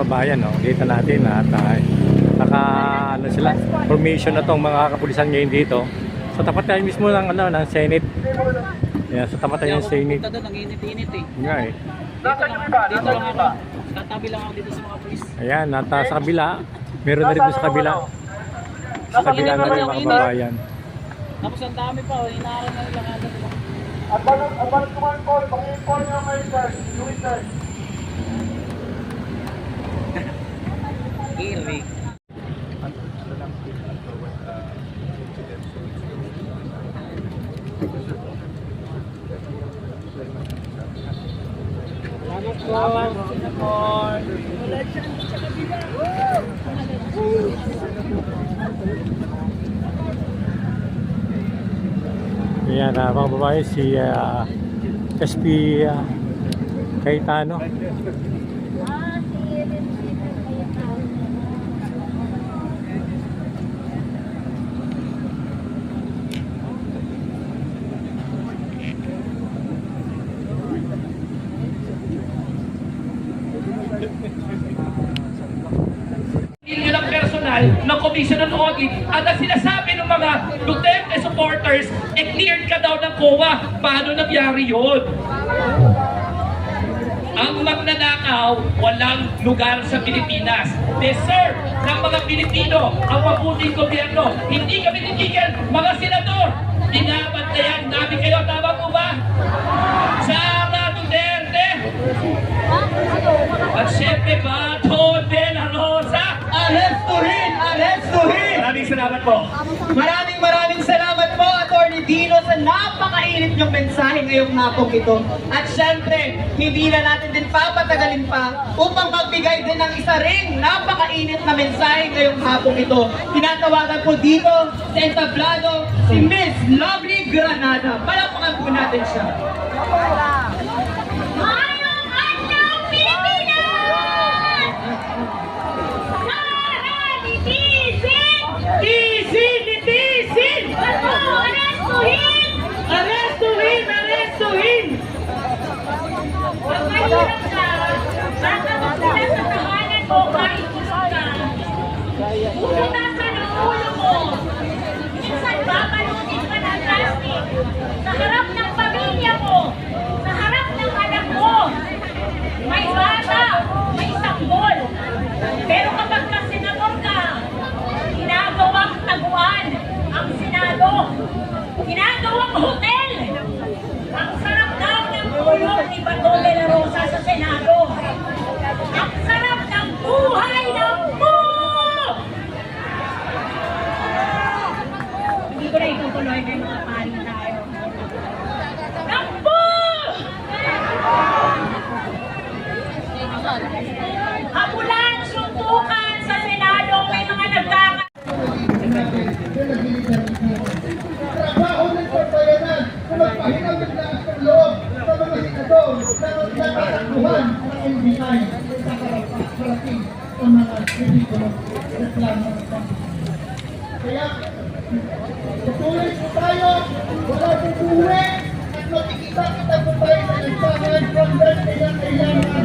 kababayan, no? Dito natin at ano sila, formation na tong mga kapulisan ngayon dito. Sa tapat tayo mismo ng ng Senate. Yan, sa tapat tayo ng Senate. Punta doon, ang init-init eh. Nga eh. Dito lang ako. Katabi lang ako dito sa mga pulis. Ayan, nata sa kabila. Meron na rin doon sa kabila. Sa kabila na rin mga kababayan. Tapos ang dami pa, inaaral na nila agad nila. Abang kumampol, pang-impol nyo may guard, Luisan. Eric. Ayan, mga kababayan, si SP Cayetano. Yun ang personal ng Commission on Audit at ang sinasabi ng mga Duterte supporters, cleared ka daw ng COA. Paano nangyari yun? Ang magnanakaw, walang lugar sa Pilipinas. Deserve ng mga Pilipino ang mabuting gobyerno. Hindi kami titigil, mga senador. Binabantayan namin kayo. Tama po ba? Sara Duterte! At syempre ba, Bato de la Rosa? Arestuhin! Arestuhin! Maraming salamat po. Maraming salamat po, Atty. Dino, sa napakainit niyong mensahe ngayong hapong ito. At syempre, hindi na natin din papatagalin pa upang magbigay din ng isa ring napakainit na mensahe ngayong hapong ito. Tinatawagan po dito sa entablado si Miss Lovely Granada. Palakpakan po natin siya. Mayong Adlaw, Pilipinas! Aralitisin! Tisin! Arestuhin! Arestuhin! Huwag mahirap ka. Baka mo sila sa tahanan mo kahit gusto ka. Puso nasa ng ulo mo. Minsan babalutin ka ng plastic. Sa harap ng pamilya mo. Sa harap ng anak mo. May bata. May sanggol. Pero kapag ka senador ka, ginagawang taguan ang Senado. Ginagawang hotel. Ang sarap daw ng tulong ni Bato de la Rosa sa Senado. Ang sarap ng buhay ng mo! Hindi ko na itutuloy na yung mga paring tayo. Ng po! Habulan, suntukan sa Senado may mga nagkaka... Trabaho ng pagbayanan na magpahinang ng lakas ng loob sa mga senador na natatakbuhan ng NBI sa parating ng mga ridikulo reklamo ng pamilya. Kaya, tutuloy po tayo, wala po buwi, at makikita kita po tayo sa lansangan from birthday na kailangan